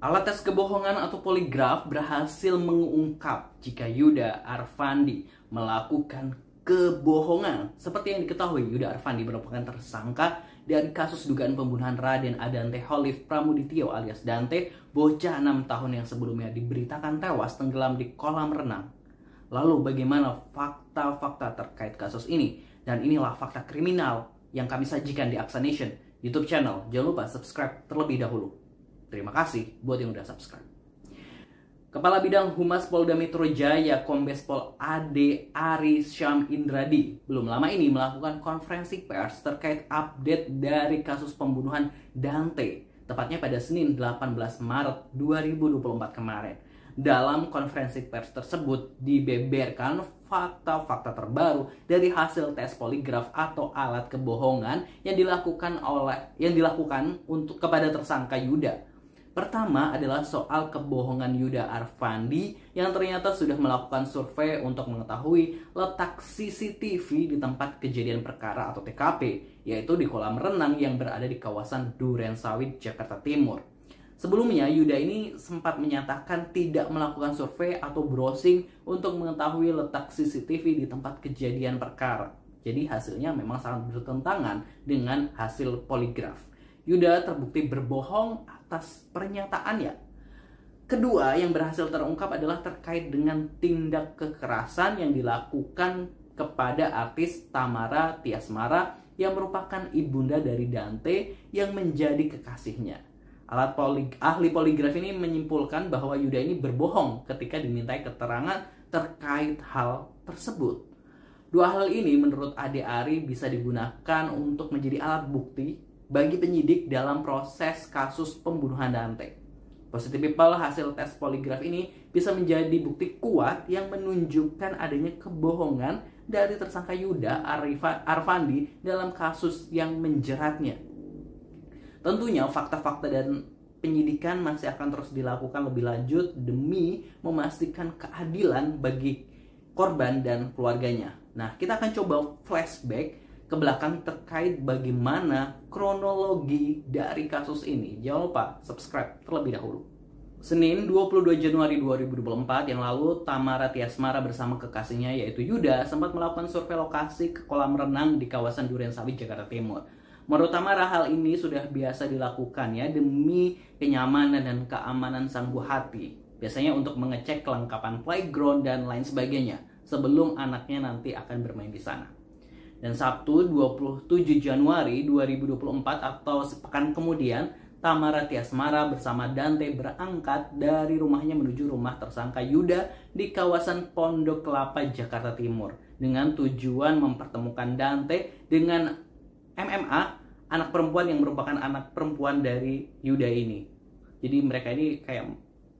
Alat tes kebohongan atau poligraf berhasil mengungkap jika Yuda Arfandi melakukan kebohongan. Seperti yang diketahui, Yuda Arfandi merupakan tersangka dari kasus dugaan pembunuhan Raden Adante Holif Pramudityo alias Dante, bocah 6 tahun yang sebelumnya diberitakan tewas tenggelam di kolam renang. Lalu bagaimana fakta-fakta terkait kasus ini? Dan inilah fakta kriminal yang kami sajikan di Aksa Nation YouTube channel. Jangan lupa subscribe terlebih dahulu. Terima kasih buat yang udah subscribe. Kepala Bidang Humas Polda Metro Jaya Kombes Pol Ade Ari Syam Indradi belum lama ini melakukan konferensi pers terkait update dari kasus pembunuhan Dante, tepatnya pada Senin 18 Maret 2024 kemarin. Dalam konferensi pers tersebut dibeberkan fakta-fakta terbaru dari hasil tes poligraf atau alat kebohongan yang dilakukan untuk kepada tersangka Yuda. Pertama adalah soal kebohongan Yuda Arfandi yang ternyata sudah melakukan survei untuk mengetahui letak CCTV di tempat kejadian perkara atau TKP, yaitu di kolam renang yang berada di kawasan Durensawit, Jakarta Timur. Sebelumnya, Yuda ini sempat menyatakan tidak melakukan survei atau browsing untuk mengetahui letak CCTV di tempat kejadian perkara. Jadi hasilnya memang sangat bertentangan dengan hasil poligraf. Yuda terbukti berbohong atas pernyataannya. Kedua yang berhasil terungkap adalah terkait dengan tindak kekerasan yang dilakukan kepada artis Tamara Tiasmara yang merupakan ibunda dari Dante yang menjadi kekasihnya. Ahli poligraf ini menyimpulkan bahwa Yuda ini berbohong ketika dimintai keterangan terkait hal tersebut. Dua hal ini menurut Ade Ari bisa digunakan untuk menjadi alat bukti bagi penyidik dalam proses kasus pembunuhan Dante. Positive people hasil tes poligraf ini bisa menjadi bukti kuat yang menunjukkan adanya kebohongan dari tersangka Yuda Arfandi dalam kasus yang menjeratnya. Tentunya fakta-fakta dan penyidikan masih akan terus dilakukan lebih lanjut demi memastikan keadilan bagi korban dan keluarganya. Nah, kita akan coba flashback ke belakang terkait bagaimana kronologi dari kasus ini. Jangan lupa subscribe terlebih dahulu. Senin 22 Januari 2024 yang lalu, Tamara Tiasmara bersama kekasihnya yaitu Yuda sempat melakukan survei lokasi ke kolam renang di kawasan Durensawit, Jakarta Timur. Menurut Tamara, hal ini sudah biasa dilakukan ya demi kenyamanan dan keamanan sang buah hati. Biasanya untuk mengecek kelengkapan playground dan lain sebagainya sebelum anaknya nanti akan bermain di sana. Dan Sabtu 27 Januari 2024 atau sepekan kemudian, Tamara Tiasmara bersama Dante berangkat dari rumahnya menuju rumah tersangka Yuda di kawasan Pondok Kelapa, Jakarta Timur dengan tujuan mempertemukan Dante dengan MMA, anak perempuan yang merupakan anak perempuan dari Yuda ini. Jadi mereka ini kayak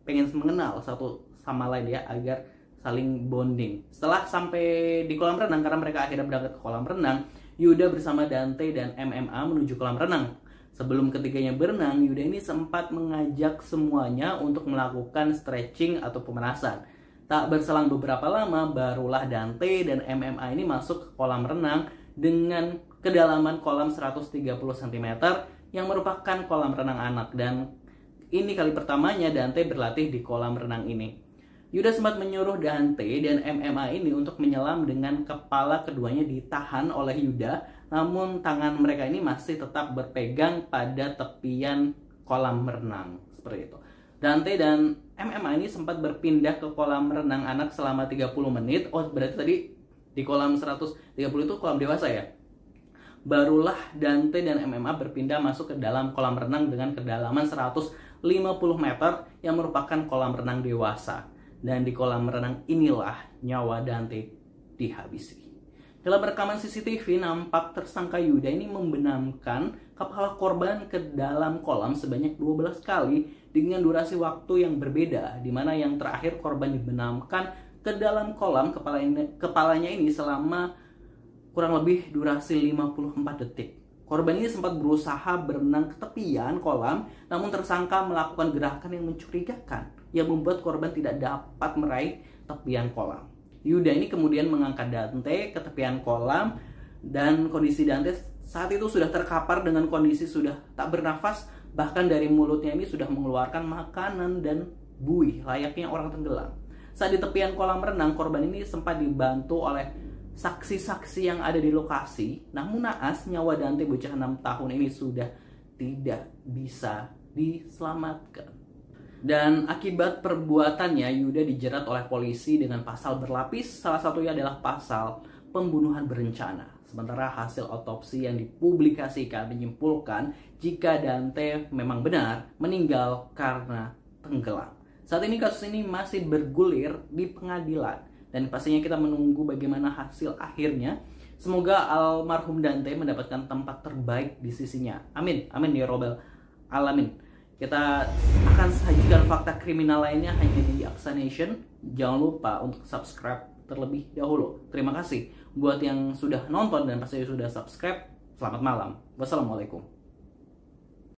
pengen mengenal satu sama lain ya agar saling bonding. Setelah sampai di kolam renang, karena mereka akhirnya berangkat ke kolam renang, Yuda bersama Dante dan MMA menuju kolam renang. Sebelum ketiganya berenang, Yuda ini sempat mengajak semuanya untuk melakukan stretching atau pemanasan. Tak berselang beberapa lama, barulah Dante dan MMA ini masuk ke kolam renang dengan kedalaman kolam 130 cm yang merupakan kolam renang anak. Dan ini kali pertamanya Dante berlatih di kolam renang ini. Yuda sempat menyuruh Dante dan MMA ini untuk menyelam dengan kepala keduanya ditahan oleh Yuda, namun tangan mereka ini masih tetap berpegang pada tepian kolam renang seperti itu. Dante dan MMA ini sempat berpindah ke kolam renang anak selama 30 menit. Oh, berarti tadi di kolam 130 itu kolam dewasa ya. Barulah Dante dan MMA berpindah masuk ke dalam kolam renang dengan kedalaman 150 meter yang merupakan kolam renang dewasa. Dan di kolam renang inilah nyawa Dante dihabisi. Dalam rekaman CCTV nampak tersangka Yuda ini membenamkan kepala korban ke dalam kolam sebanyak 12 kali dengan durasi waktu yang berbeda, di mana yang terakhir korban dibenamkan ke dalam kolam kepalanya ini selama kurang lebih durasi 54 detik. Korban ini sempat berusaha berenang ke tepian kolam, namun tersangka melakukan gerakan yang mencurigakan yang membuat korban tidak dapat meraih tepian kolam. Yuda ini kemudian mengangkat Dante ke tepian kolam dan kondisi Dante saat itu sudah terkapar dengan kondisi sudah tak bernafas Bahkan dari mulutnya ini sudah mengeluarkan makanan dan buih layaknya orang tenggelam. Saat di tepian kolam renang, korban ini sempat dibantu oleh saksi-saksi yang ada di lokasi. Namun naas, nyawa Dante bocah 6 tahun ini sudah tidak bisa diselamatkan. Dan akibat perbuatannya, Yuda dijerat oleh polisi dengan pasal berlapis. Salah satunya adalah pasal pembunuhan berencana. Sementara hasil otopsi yang dipublikasikan menyimpulkan jika Dante memang benar meninggal karena tenggelam. Saat ini kasus ini masih bergulir di pengadilan dan pastinya kita menunggu bagaimana hasil akhirnya. Semoga almarhum Dante mendapatkan tempat terbaik di sisinya. Amin, amin ya robbal alamin. Kita akan sajikan fakta kriminal lainnya hanya di Aksa Nation. Jangan lupa untuk subscribe terlebih dahulu. Terima kasih buat yang sudah nonton dan pasti sudah subscribe. Selamat malam. Wassalamualaikum.